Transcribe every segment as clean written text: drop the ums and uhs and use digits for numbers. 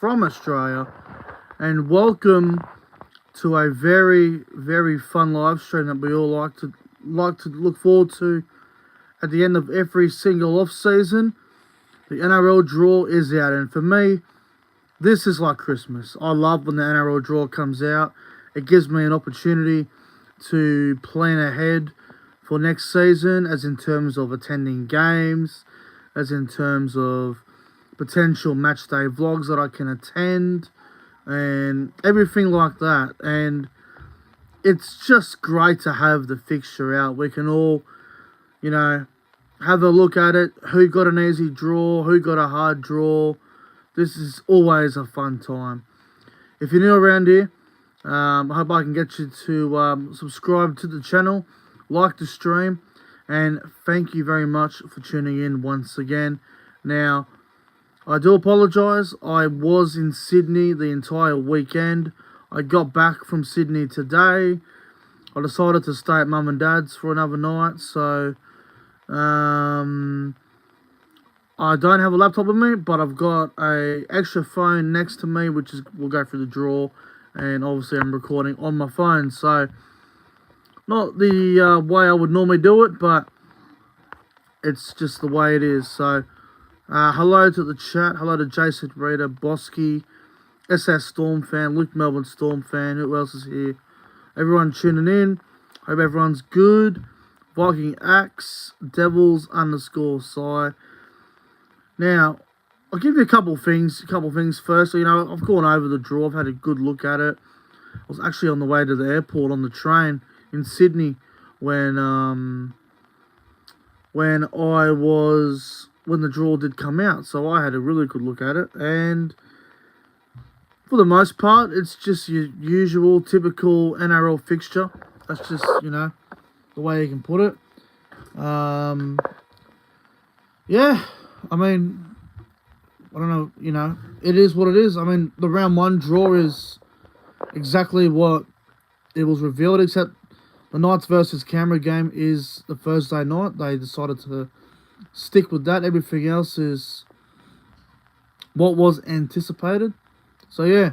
from Australia, and welcome to a very, very fun live stream that we all like to look forward to at the end of every single off season. The NRL draw is out, and for me, this is like Christmas. I love when the NRL draw comes out. It gives me an opportunity to plan ahead for next season, as in terms of attending games, as in terms of potential match day vlogs that I can attend, and everything like that. And it's just great to have the fixture out. We can all, have a look at it. Who got an easy draw? Who got a hard draw? This is always a fun time. If you're new around here, I hope I can get you to subscribe to the channel, like the stream, and thank you very much for tuning in once again. Now, I do apologise. I was in Sydney the entire weekend. I got back from Sydney today. I decided to stay at Mum and Dad's for another night, so I don't have a laptop with me, but I've got a extra phone next to me, which will go through the draw, and obviously I'm recording on my phone, so not the way I would normally do it, but it's just the way it is. So hello to the chat, hello to Jason Reader, Bosky, SS Storm fan, Luke Melbourne Storm fan, who else is here? Everyone tuning in, hope everyone's good. Viking Axe, Devils _Psy. Now, I'll give you a couple things first. So, I've gone over the draw. I've had a good look at it. I was actually on the way to the airport on the train in Sydney when the draw did come out. So I had a really good look at it, and for the most part, it's just your usual, typical NRL fixture. That's just, the way you can put it. Yeah, I mean, I don't know, it is what it is. I mean, the round one draw is exactly what it was revealed, except the Knights versus Canberra game is the Thursday night. They decided to stick with that. Everything else is what was anticipated. So, yeah,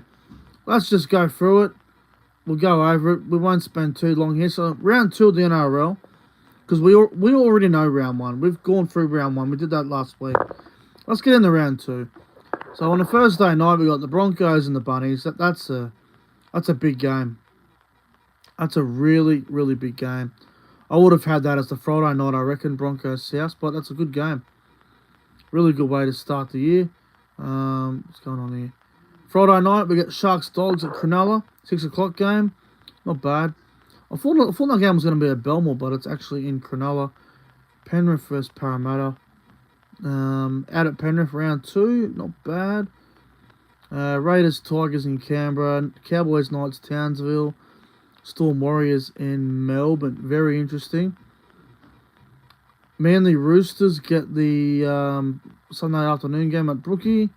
let's just go through it. We'll go over it. We won't spend too long here. So, round two of the NRL, because we already know round one. We've gone through round one. We did that last week. Let's get into round two. So, on a Thursday night, we got the Broncos and the Bunnies. That's a big game. That's a really, really big game. I would have had that as the Friday night, I reckon, Broncos South, but that's a good game. Really good way to start the year. What's going on here? Friday night, we get Sharks Dogs at Cronulla. 6 o'clock game. Not bad. I thought that game was going to be at Belmore, but it's actually in Cronulla. Penrith versus Parramatta. Out at Penrith, round 2. Not bad. Raiders Tigers in Canberra. Cowboys Knights Townsville. Storm Warriors in Melbourne. Very interesting. Manly Roosters get the Sunday afternoon game at Brookie,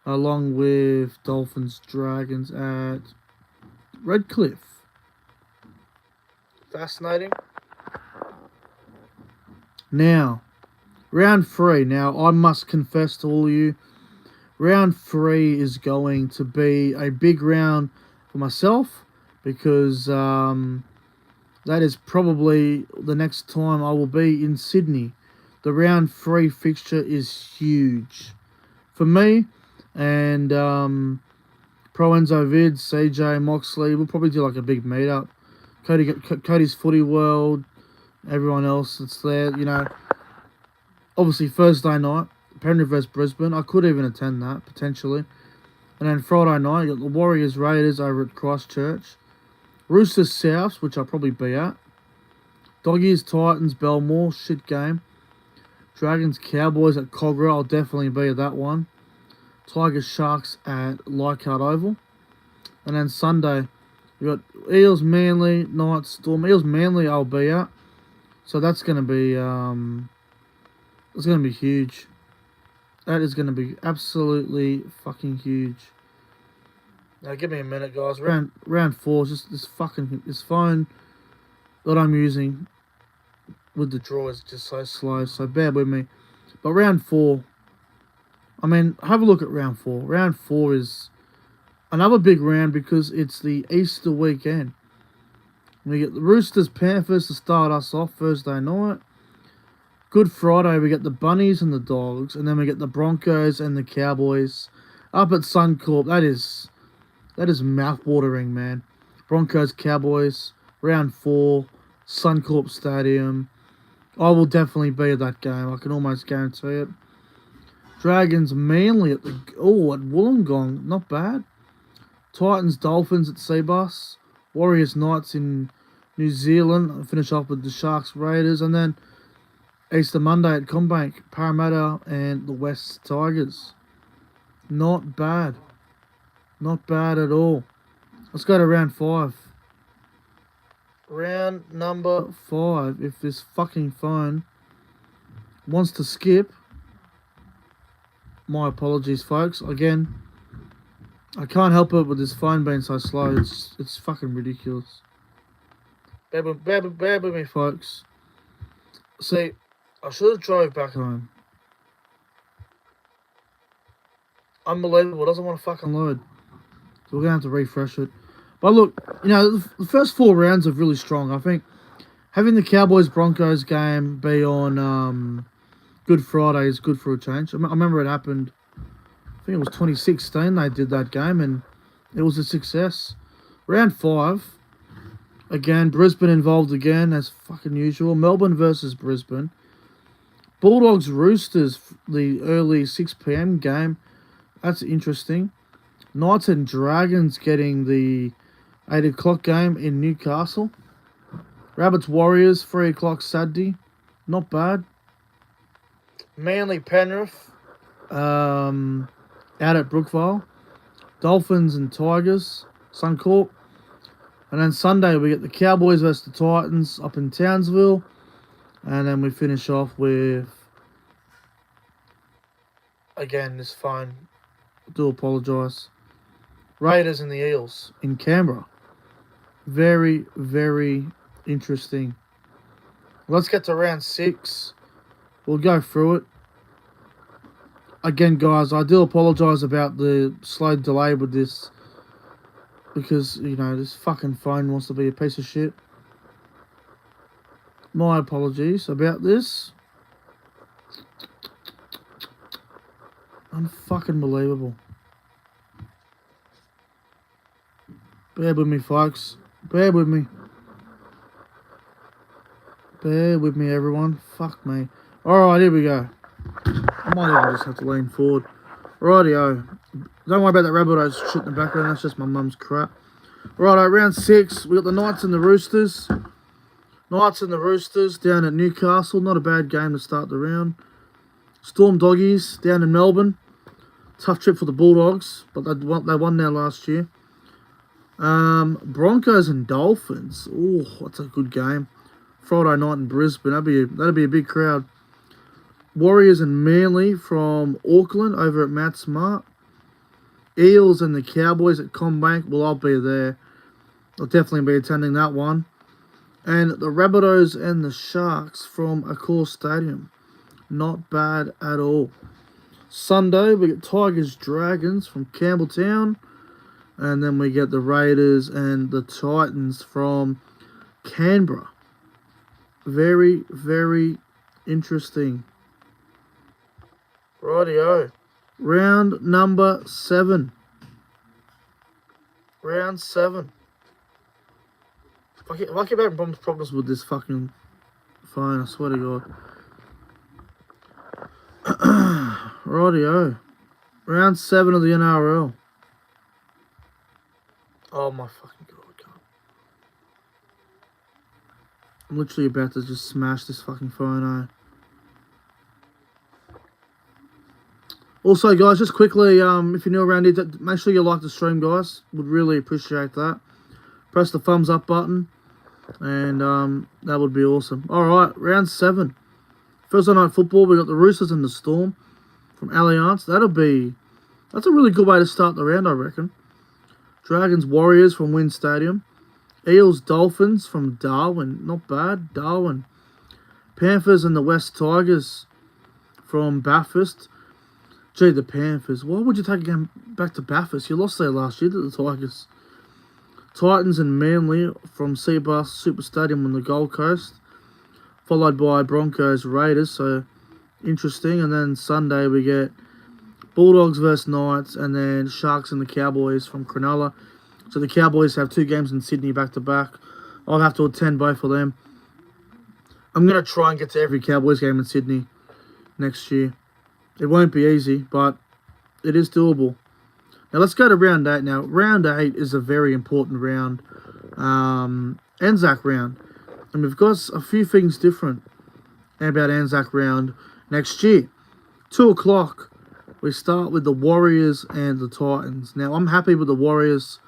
along with Dolphins Dragons at Redcliffe. Fascinating. Now, round 3. Now, I must confess to all of you, round 3 is going to be a big round for myself, because that is probably the next time I will be in Sydney. The round 3 fixture is huge for me, and Pro Enzo Vid, CJ, Moxley, we'll probably do like a big meetup. Cody's Footy World, everyone else that's there, Obviously, Thursday night, Penrith vs Brisbane. I could even attend that, potentially. And then Friday night, you got the Warriors Raiders over at Christchurch. Roosters Souths, which I'll probably be at. Doggies Titans Belmore, shit game. Dragons Cowboys at Cogra, I'll definitely be at that one. Tigers Sharks at Leichhardt Oval. And then Sunday, we got Eels Manly, Knights Storm. Eels Manly I'll be at. So that's gonna be huge. That is gonna be absolutely fucking huge. Now give me a minute, guys. Round 4 is just this phone that I'm using with the draw is just so slow, so bear with me. But round 4, I mean, have a look at round 4. Round 4 is another big round because it's the Easter weekend. We get the Roosters Panthers to start us off Thursday night. Good Friday, we get the Bunnies and the Dogs, and then we get the Broncos and the Cowboys up at Suncorp. That is mouth-watering, man. Broncos, Cowboys, round 4, Suncorp Stadium. I will definitely be at that game. I can almost guarantee it. Dragons Manly at Wollongong. Not bad. Titans Dolphins at Seabus. Warriors Knights in New Zealand. Finish off with the Sharks Raiders. And then Easter Monday at Combank. Parramatta and the West Tigers. Not bad. Not bad at all. Let's go to round 5. Round number 5. If this fucking phone wants to skip, my apologies, folks. Again, I can't help it with this phone being so slow. It's fucking ridiculous. Bear with me, folks. See, I should have drove back home. Unbelievable. It doesn't want to fucking load. So we're going to have to refresh it. But look, you know, the first 4 rounds are really strong. I think having the Cowboys-Broncos game be on Good Friday is good for a change. I remember it happened, I think it was 2016 they did that game, and it was a success. Round 5, again, Brisbane involved again, as fucking usual. Melbourne versus Brisbane. Bulldogs-Roosters, the early 6 p.m. game. That's interesting. Knights and Dragons getting the 8 o'clock game in Newcastle. Rabbits Warriors, 3 o'clock Saturday. Not bad. Manly Penrith out at Brookvale. Dolphins and Tigers, Suncorp. And then Sunday we get the Cowboys versus the Titans up in Townsville. And then we finish off with, again, this phone. I do apologise. Raiders and the Eels in Canberra. Very, very interesting. Let's get to round 6. We'll go through it. Again, guys, I do apologise about the slow delay with this. Because, you know, this fucking phone wants to be a piece of shit. My apologies about this. Unfucking believable. Bear with me, folks. Bear with me. Bear with me, everyone. Fuck me. Alright, here we go. I might even just have to lean forward. Rightio. Don't worry about that Rabbitohs shit in the background. That's just my mum's crap. Righto, round 6. We got the Knights and the Roosters. Knights and the Roosters down at Newcastle. Not a bad game to start the round. Storm Doggies down in Melbourne. Tough trip for the Bulldogs, but they won there last year. Broncos and Dolphins. Oh, that's a good game. Friday night in Brisbane. That'd be a big crowd. Warriors and Manly from Auckland over at Matt Smart. Eels and the Cowboys at Combank. Well, I'll be there. I'll definitely be attending that one. And the Rabbitohs and the Sharks from Accor Stadium. Not bad at all. Sunday, we get Tigers Dragons from Campbelltown. And then we get the Raiders and the Titans from Canberra. Very, very interesting. Rightio. Round number 7. Round 7. If I keep having problems with this fucking phone, I swear to God. Rightio. Round 7 of the NRL. Oh my fucking God. I'm literally about to just smash this fucking phone, Also, guys, just quickly, if you're new around here, make sure you like the stream, guys. Would really appreciate that. Press the thumbs up button, and that would be awesome. Alright, round 7. Thursday night football, we got the Roosters and the Storm from Allianz. That's a really good way to start the round, I reckon. Dragons Warriors from Wynn Stadium. Eels Dolphins from Darwin. Not bad, Darwin. Panthers and the West Tigers from Bathurst. Gee, the Panthers. Why would you take a game back to Bathurst? You lost there last year to the Tigers. Titans and Manly from Seabus Super Stadium on the Gold Coast, followed by Broncos Raiders. So interesting. And then Sunday we get Bulldogs versus Knights, and then Sharks and the Cowboys from Cronulla. So the Cowboys have 2 games in Sydney back to back. I'll have to attend both of them. I'm going to try and get to every Cowboys game in Sydney next year. It won't be easy, but it is doable. Now let's go to round 8 now. Round 8 is a very important round. Anzac round. And we've got a few things different about Anzac round next year. 2 o'clock, we start with the Warriors and the Titans. Now I'm happy with the Warriors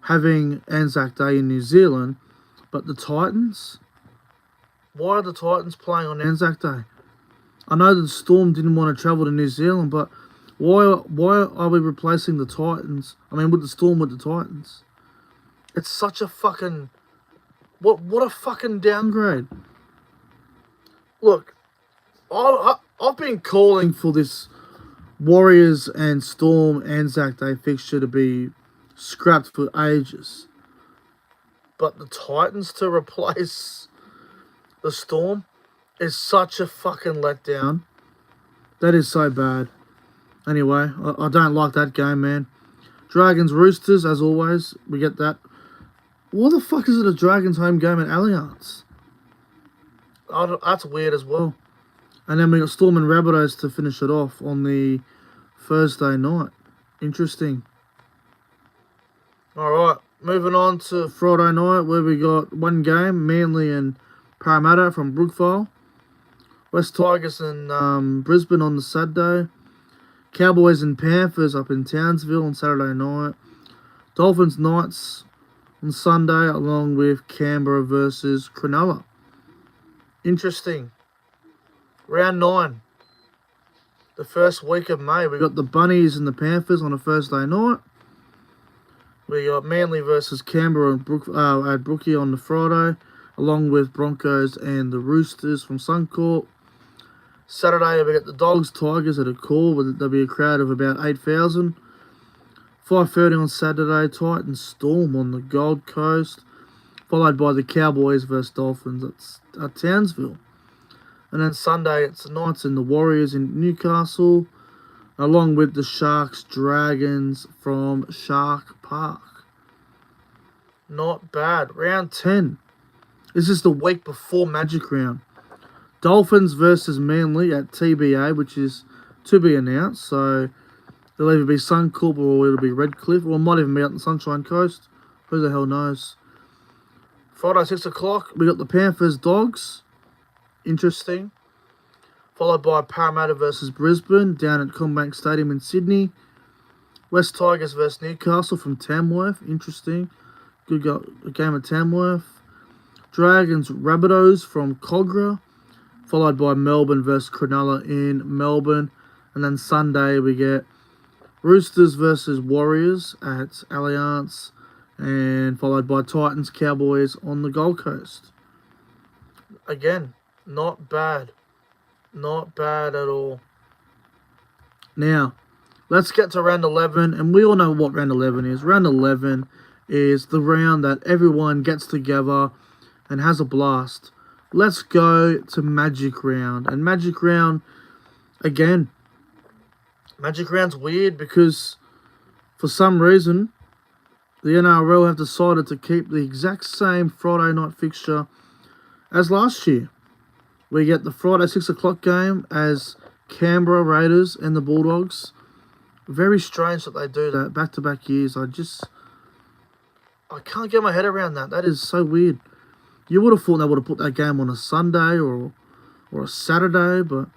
having Anzac Day in New Zealand, but the Titans? Why are the Titans playing on Anzac Day? I know the Storm didn't want to travel to New Zealand, but why are we replacing the Titans? I mean, with the Storm with the Titans? It's such a fucking... What a fucking downgrade. Look, I've been calling for this Warriors and Storm Anzac Day fixture to be scrapped for ages. But the Titans to replace the Storm is such a fucking letdown. That is so bad. Anyway, I don't like that game, man. Dragons Roosters, as always. We get that. What the fuck is it a Dragons home game at Allianz? That's weird as well. And then we got Storm and Rabbitohs to finish it off on the Thursday night. Interesting. Alright, moving on to Friday night where we got one game, Manly and Parramatta from Brookvale. West Tigers and Brisbane on the Saturday. Cowboys and Panthers up in Townsville on Saturday night. Dolphins Knights on Sunday, along with Canberra versus Cronulla. Interesting. Round 9. The first week of May. We got the Bunnies and the Panthers on a Thursday night. We got Manly versus Canberra at Brookie on the Friday, along with Broncos and the Roosters from Suncorp. Saturday, we got the Dogs Tigers at a call. There'll be a crowd of about 8,000. 5:30 on Saturday, Titans Storm on the Gold Coast, followed by the Cowboys versus Dolphins at Townsville. And then Sunday, it's the Knights and the Warriors in Newcastle, along with the Sharks Dragons from Shark Park. Not bad. Round 10. This is the week before Magic Round. Dolphins versus Manly at TBA, which is to be announced. So it'll either be Suncorp or it'll be Redcliffe, or it might even be out on the Sunshine Coast. Who the hell knows? Friday, 6 o'clock, we got the Panthers Dogs. Interesting. Followed by Parramatta versus Brisbane down at Combank Stadium in Sydney. West Tigers versus Newcastle from Tamworth. Interesting. Good game at Tamworth. Dragons Rabbitohs from Cogra, followed by Melbourne versus Cronulla in Melbourne. And then Sunday we get Roosters versus Warriors at Allianz, and followed by Titans Cowboys on the Gold Coast. Again, not bad. Not bad at all. Now, let's get to round 11, and we all know what round 11 is. Round 11 is the round that everyone gets together and has a blast. Let's go to Magic Round. And Magic Round, again, Magic Round's weird because for some reason the NRL have decided to keep the exact same Friday night fixture as last year. We get the Friday 6 o'clock game as Canberra Raiders and the Bulldogs. Very strange that they do that back-to-back years. I can't get my head around that. That is so weird. You would have thought they would have put that game on a Sunday or a Saturday, but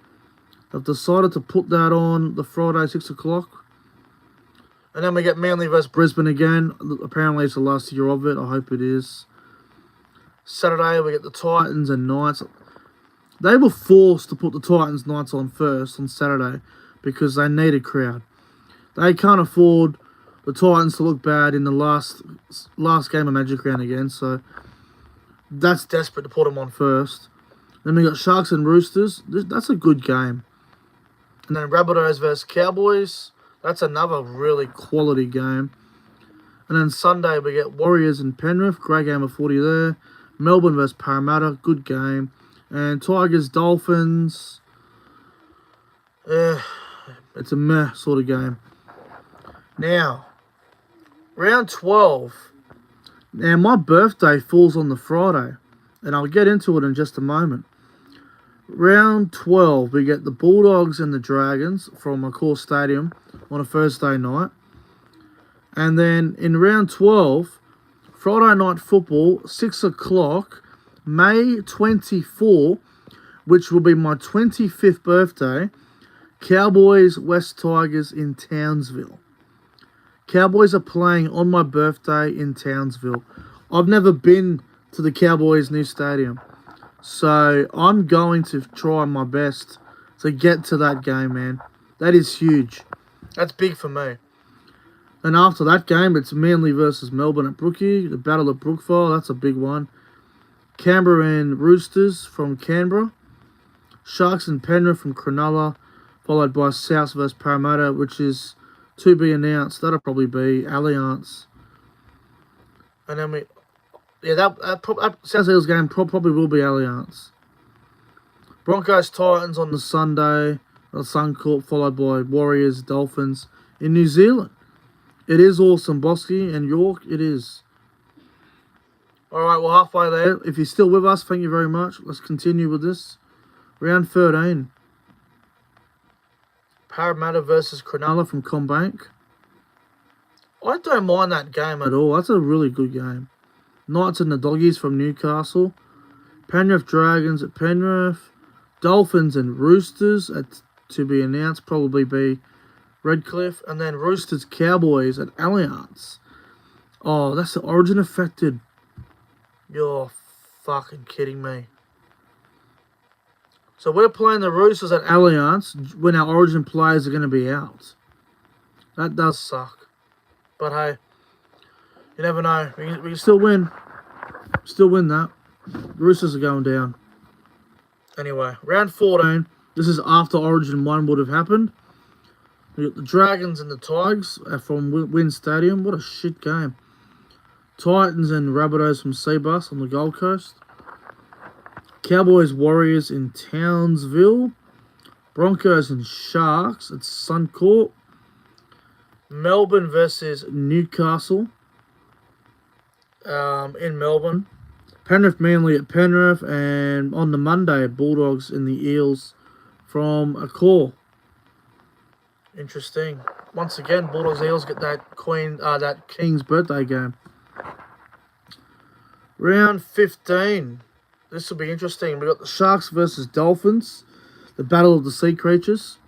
they've decided to put that on the Friday 6 o'clock. And then we get Manly versus Brisbane again. Apparently it's the last year of it. I hope it is. Saturday we get the Titans and Knights. They were forced to put the Titans Knights on first on Saturday because they need a crowd. They can't afford the Titans to look bad in the last game of Magic Round again, so that's desperate to put them on first. Then we got Sharks and Roosters. That's a good game. And then Rabbitohs versus Cowboys. That's another really quality game. And then Sunday we get Warriors and Penrith. Great game of footy there. Melbourne versus Parramatta. Good game. And Tigers Dolphins. It's a meh sort of game. Now, round 12. Now, my birthday falls on the Friday. And I'll get into it in just a moment. Round 12, we get the Bulldogs and the Dragons from Accor Stadium on a Thursday night. And then in round 12, Friday night football, 6 o'clock, May 24, which will be my 25th birthday, Cowboys West Tigers in Townsville. Cowboys are playing on my birthday in Townsville. I've never been to the Cowboys' new stadium. So I'm going to try my best to get to that game, man. That is huge. That's big for me. And after that game, it's Manly versus Melbourne at Brookie. The Battle of Brookville, that's a big one. Canberra and Roosters from Canberra. Sharks and Penrith from Cronulla. Followed by South versus Parramatta, which is to be announced. That'll probably be Allianz. And then that South Eagles game probably will be Allianz. Broncos Titans on the Sunday, the Suncorp, followed by Warriors Dolphins in New Zealand. It is awesome, Bosky and York. It is. Alright, we're halfway there. If you're still with us, thank you very much. Let's continue with this. Round 13. Parramatta versus Cronulla from Combank. I don't mind that game at all. That's a really good game. Knights and the Doggies from Newcastle. Penrith Dragons at Penrith. Dolphins and Roosters to be announced. Probably be Redcliffe. And then Roosters Cowboys at Allianz. Oh, that's the Origin affected. You're fucking kidding me. So we're playing the Roosters at Allianz when our Origin players are going to be out. That does suck. But hey, you never know. We can still win. Still win that. The Roosters are going down. Anyway, round 14. This is after Origin 1 would have happened. We got the Dragons and the Tigers from Wynn Stadium. What a shit game. Titans and Rabbitohs from Seabus on the Gold Coast. Cowboys Warriors in Townsville. Broncos and Sharks at Suncorp. Melbourne versus Newcastle in Melbourne. Penrith Manly at Penrith. And on the Monday, Bulldogs and the Eels from Accor. Interesting. Once again, Bulldogs Eels get that King's birthday game. Round 15. This will be interesting. We got the Sharks versus Dolphins. The Battle of the Sea Creatures.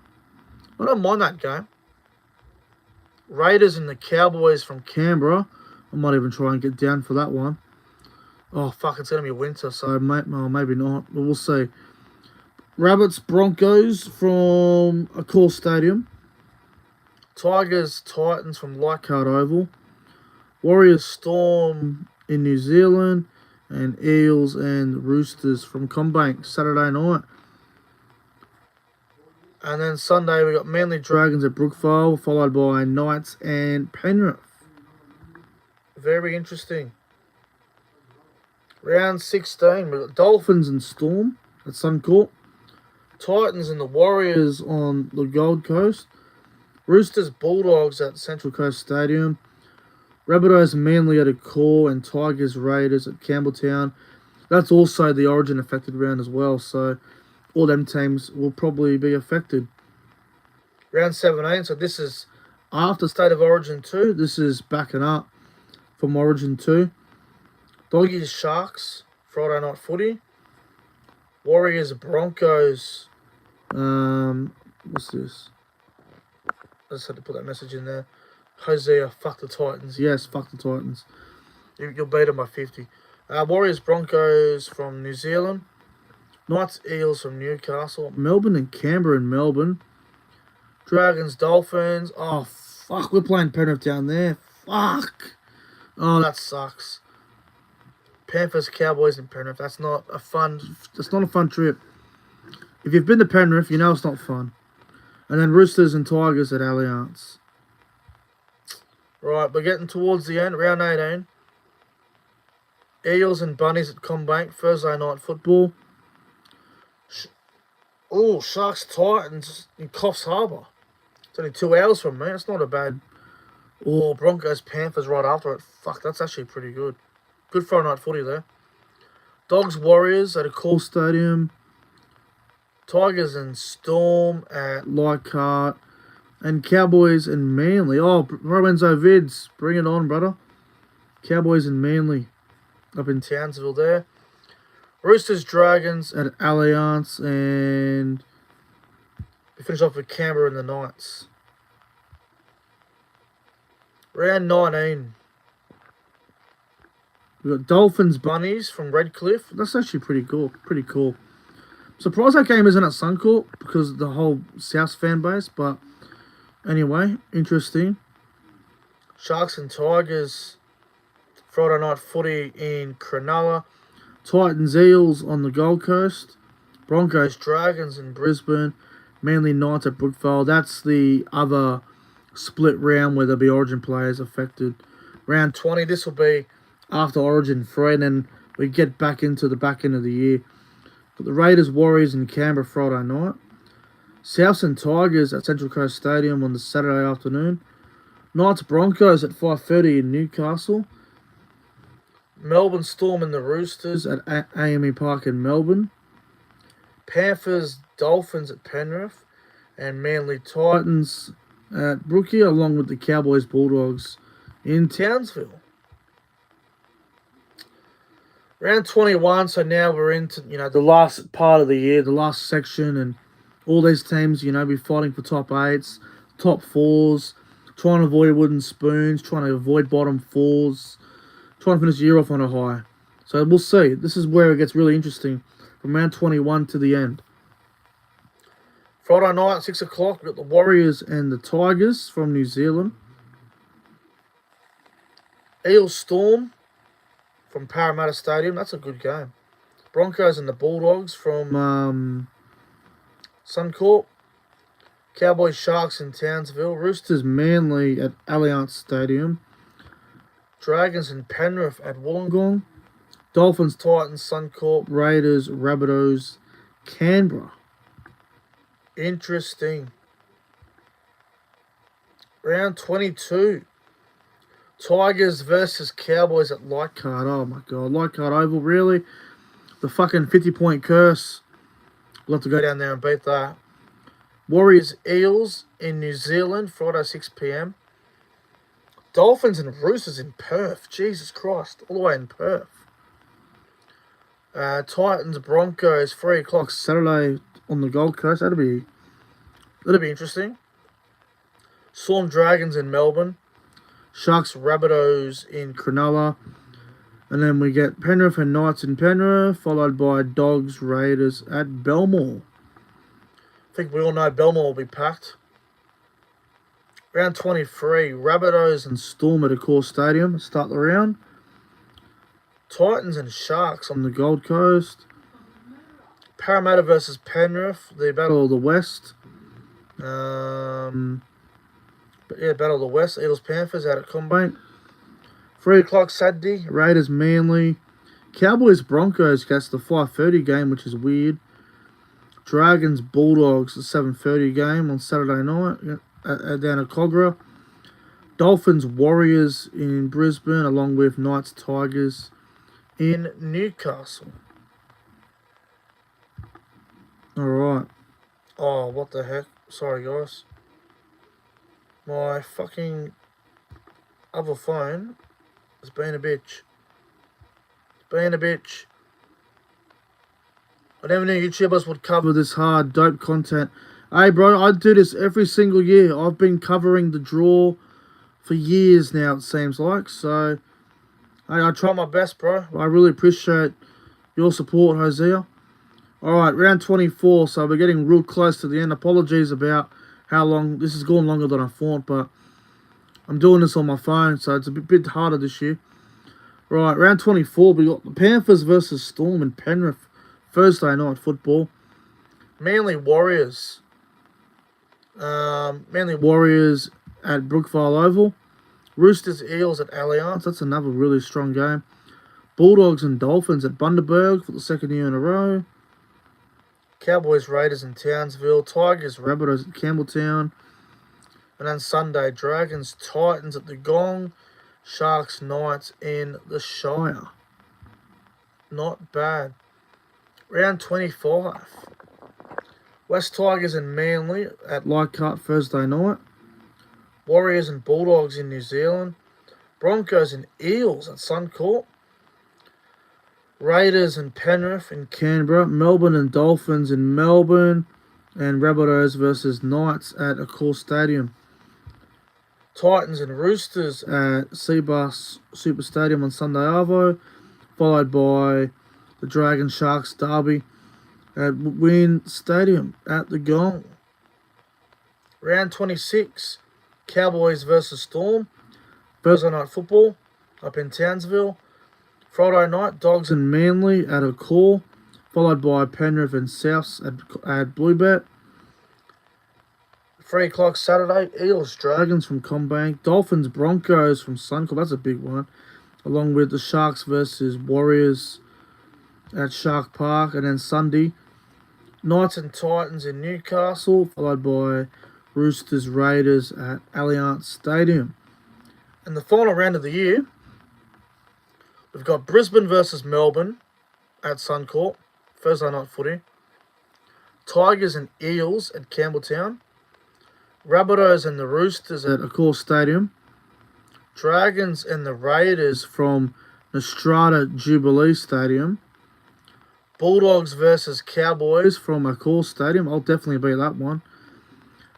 I don't mind that game. Raiders and the Cowboys from Canberra. I might even try and get down for that one. Oh, fuck, it's going to be winter, so maybe not. But we'll see. Rabbits Broncos from Accor Stadium. Tigers Titans from Leichhardt Oval. Warriors Storm in New Zealand. And Eels and Roosters from Combank Saturday night. And then Sunday we got Manly Dragons at Brookvale, followed by Knights and Penrith. Very interesting. Round 16, we got Dolphins and Storm at Suncorp. Titans and the Warriors on the Gold Coast. Roosters Bulldogs at Central Coast Stadium. Rabbitohs and Manly at Accor, and Tigers Raiders at Campbelltown. That's also the Origin affected round as well, so all them teams will probably be affected. Round 17, so this is after State of Origin 2. This is backing up from Origin 2. Doggies Sharks, Friday night footy. Warriors Broncos. What's this? I just had to put that message in there. Hosea, fuck the Titans. Yes, fuck the Titans. You'll beat them by 50. Warriors Broncos from New Zealand. Knights Eels from Newcastle. Melbourne and Canberra in Melbourne. Dragons Dolphins. Oh, fuck. We're playing Penrith down there. Fuck. Oh, that sucks. Panthers Cowboys in Penrith. That's not a fun trip. If you've been to Penrith, you know it's not fun. And then Roosters and Tigers at Allianz. Right, we're getting towards the end. Round 18. Eels and Bunnies at Combank. Thursday night football. Sharks Titans in Coffs Harbour. It's only 2 hours from me. It's not a bad. Broncos Panthers right after it. Fuck, that's actually pretty good. Good Friday night footy there. Dogs Warriors at a Cool Stadium. Tigers and Storm at Leichhardt. And Cowboys and Manly. Oh, Lorenzo Vids. Bring it on, brother. Cowboys and Manly up in Townsville there. Roosters Dragons at Allianz. And we finish off with Canberra and the Knights. Round 19. We've got Dolphins Bunnies from Redcliffe. That's actually pretty cool. Pretty cool. Surprised that game isn't at Suncorp because of the whole South fan base, but anyway, interesting. Sharks and Tigers, Friday night footy in Cronulla. Titans Eels on the Gold Coast. Broncos Dragons in Brisbane. Manly Knights at Brookvale. That's the other split round where there'll be Origin players affected. Round 20, this will be after Origin 3, and then we get back into the back end of the year. Got the Raiders, Warriors in Canberra Friday night. Souths and Tigers at Central Coast Stadium on the Saturday afternoon. Knights Broncos at 5:30 in Newcastle. Melbourne Storm and the Roosters at AME Park in Melbourne. Panthers Dolphins at Penrith. And Manly Titans at Brookie, along with the Cowboys Bulldogs in Townsville. Round 21, so now we're into, the last part of the year, the last section, and all these teams, be fighting for top 8s, top 4s, trying to avoid wooden spoons, trying to avoid bottom 4s, trying to finish the year off on a high. So we'll see. This is where it gets really interesting from round 21 to the end. Friday night, 6 o'clock, we've got the Warriors and the Tigers from New Zealand. Eels Storm from Parramatta Stadium. That's a good game. Broncos and the Bulldogs from Suncorp. Cowboys Sharks in Townsville. Roosters Manly at Allianz Stadium. Dragons and Penrith at Wollongong. Dolphins Titans Suncorp. Raiders Rabbitohs Canberra. Interesting. Round 22. Tigers versus Cowboys at Leichhardt. Oh my god, Leichhardt Oval, really? The fucking 50-point curse. We'll have to go down there and beat that. Warriors Eels in New Zealand, Friday 6 p.m. Dolphins and Roosters in Perth. Jesus Christ, all the way in Perth. Titans Broncos 3 o'clock Saturday on the Gold Coast. That'll be interesting. Storm Dragons in Melbourne. Sharks Rabbitohs in Cronulla. And then we get Penrith and Knights in Penrith, followed by Dogs Raiders at Belmore. I think we all know Belmore will be packed. Round 23, Rabbitohs and Storm at Accor Stadium. Start the round. Titans and Sharks on the Gold Coast. Parramatta versus Penrith, the Battle of the West. Battle of the West. Eagles Panthers out at Combank. 3 o'clock Saturday, Raiders Manly. Cowboys Broncos gets the 5:30 game, which is weird. Dragons Bulldogs, the 7:30 game on Saturday night down at Cogra. Dolphins Warriors in Brisbane, along with Knights Tigers in Newcastle. Alright. Oh, what the heck? Sorry, guys. My fucking other phone is being a bitch. I never knew YouTubers would cover this hard, dope content. Hey, bro, I do this every single year. I've been covering the draw for years now, it seems like. So, hey, I try my best, bro. I really appreciate your support, Hosea. Alright, round 24, so we're getting real close to the end. Apologies about how long. This has gone longer than I thought, but I'm doing this on my phone, so it's a bit harder this year. Right, round 24, we got the Panthers versus Storm in Penrith. Thursday night football. Manly Warriors Manly Warriors at Brookvale Oval. Roosters Eels at Allianz. That's another really strong game. Bulldogs and Dolphins at Bundaberg for the second year in a row. Cowboys Raiders in Townsville. Tigers Rabbitohs at Campbelltown. And then Sunday, Dragons Titans at the Gong. Sharks Knights in the Shire. Not bad. Round 25. West Tigers and Manly at Leichhardt Thursday night. Warriors and Bulldogs in New Zealand. Broncos and Eels at Suncorp. Raiders and Penrith in Canberra. Melbourne and Dolphins in Melbourne. And Rabbitohs versus Knights at Accor Stadium. Titans and Roosters at Seabus Super Stadium on Sunday Arvo. Followed by the Dragon Sharks derby at Wynn Stadium at the Gong. Round 26. Cowboys versus Storm. Thursday night football up in Townsville. Friday night, Dogs and Manly at Accor, followed by Penrith and Souths at Bluebet. 3 o'clock Saturday, Eels Dragons from Combank. Dolphins Broncos from Suncorp. That's a big one. Along with the Sharks versus Warriors at Shark Park. And then Sunday, Knights and Titans in Newcastle, followed by Roosters Raiders at Allianz Stadium. And the final round of the year, we've got Brisbane versus Melbourne at Suncorp, Thursday night footy. Tigers and Eels at Campbelltown. Rabbitohs and the Roosters at Accor Stadium. Dragons and the Raiders from Nostrata Jubilee Stadium. Bulldogs versus Cowboys from Accor Stadium. I'll definitely be that one.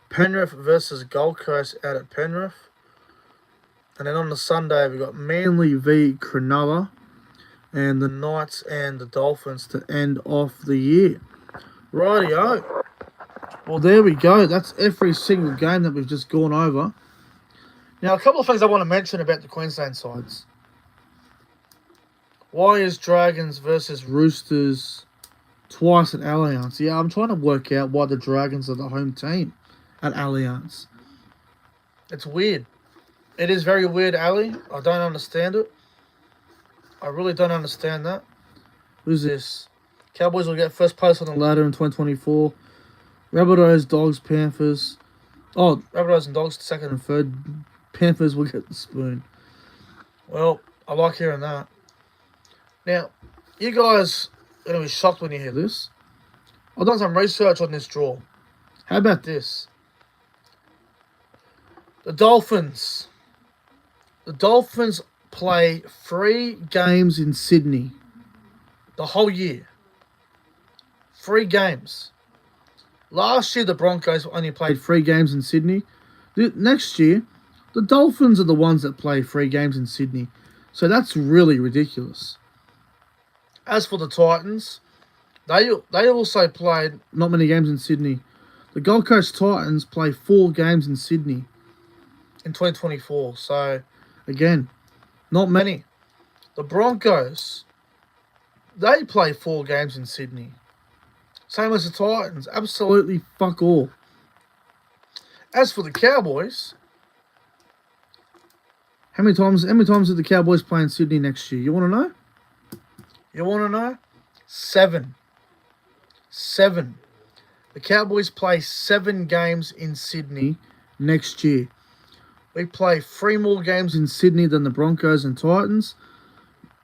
Penrith versus Gold Coast out at Penrith. And then on the Sunday, we've got Manly v Cronulla and the Knights and the Dolphins to end off the year. Rightio. Well, there we go. That's every single game that we've just gone over. Now, a couple of things I want to mention about the Queensland sides. Why is Dragons versus Roosters twice at Allianz? Yeah, I'm trying to work out why the Dragons are the home team at Allianz. It's weird. It is very weird, Ali. I don't understand it. I really don't understand that. Who's this? Cowboys will get first place on the ladder in 2024. Rabbitohs, Dogs, Panthers. Oh, Rabbitohs and Dogs second and third. Panthers will get the spoon. Well, I like hearing that. Now, you guys are going to be shocked when you hear this. I've done some research on this draw. How about this? The Dolphins play 3 games in Sydney the whole year. 3 games. Last year, the Broncos only played 3 games in Sydney. Next year, the Dolphins are the ones that play 3 games in Sydney. So that's really ridiculous. As for the Titans, they also played not many games in Sydney. The Gold Coast Titans play 4 games in Sydney in 2024. So, again, not many. The Broncos, they play 4 games in Sydney. Same as the Titans. Absolutely fuck all. As for the Cowboys, how many times did the Cowboys play in Sydney next year? You want to know? 7. 7. The Cowboys play 7 games in Sydney next year. We play 3 more games in Sydney than the Broncos and Titans.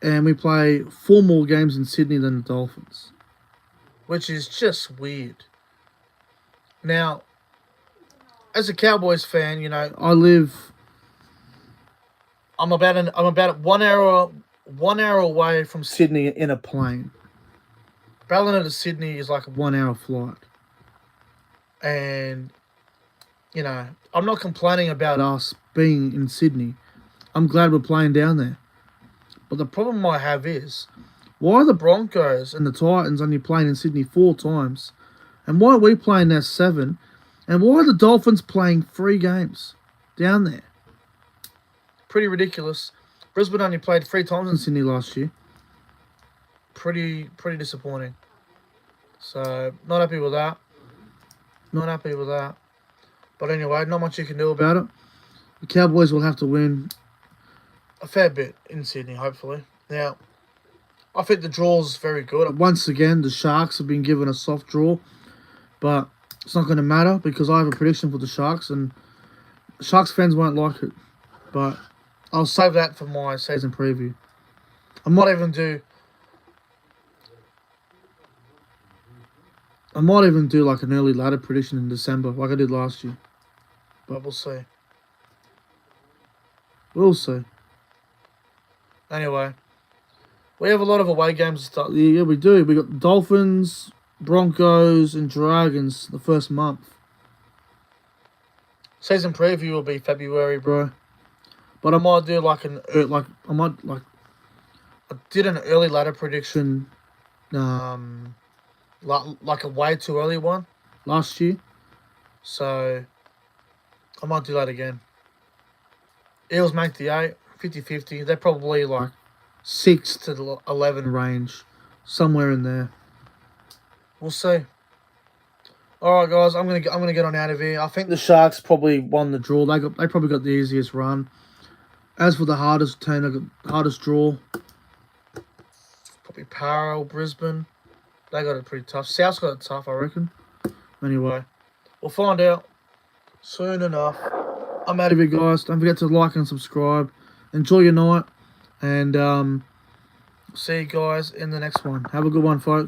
And we play 4 more games in Sydney than the Dolphins. Which is just weird. Now, as a Cowboys fan, you know, I'm about 1 hour away from Sydney in a plane. Ballina to Sydney is like a 1 hour flight. And, you know, I'm not complaining about us being in Sydney. I'm glad we're playing down there. But the problem I have is, why are the Broncos and the Titans only playing in Sydney 4 times? And why are we playing there 7? And why are the Dolphins playing 3 games down there? Pretty ridiculous. Brisbane only played 3 times in Sydney last year. Pretty disappointing. So, not happy with that. But anyway, not much you can do about it. The Cowboys will have to win a fair bit in Sydney, hopefully. Now, I think the draw's very good. Once again, the Sharks have been given a soft draw, but it's not going to matter because I have a prediction for the Sharks, and Sharks fans won't like it. But I'll save that for my season preview. I might even do like an early ladder prediction in December, like I did last year. But we'll see. We'll see. Anyway, we have a lot of away games to start. Yeah, we do. We got the Dolphins, Broncos, and Dragons the first month. Season preview will be February, bro. But I might do I did an early ladder prediction, like a way too early one last year. So I might do that again. Eels make the 8, 50-50. They're probably like 6 to 11 range, somewhere in there. We'll see. All right, guys, I'm gonna get on out of here. I think the Sharks probably won the draw. They probably got the easiest run. As for the hardest team, they got the hardest draw. Probably Parral, Brisbane. They got it pretty tough. South's got it tough, I reckon. Anyway, we'll find out soon enough. I'm out of here, guys. Don't forget to like and subscribe. Enjoy your night. And see you guys in the next one. Have a good one, folks.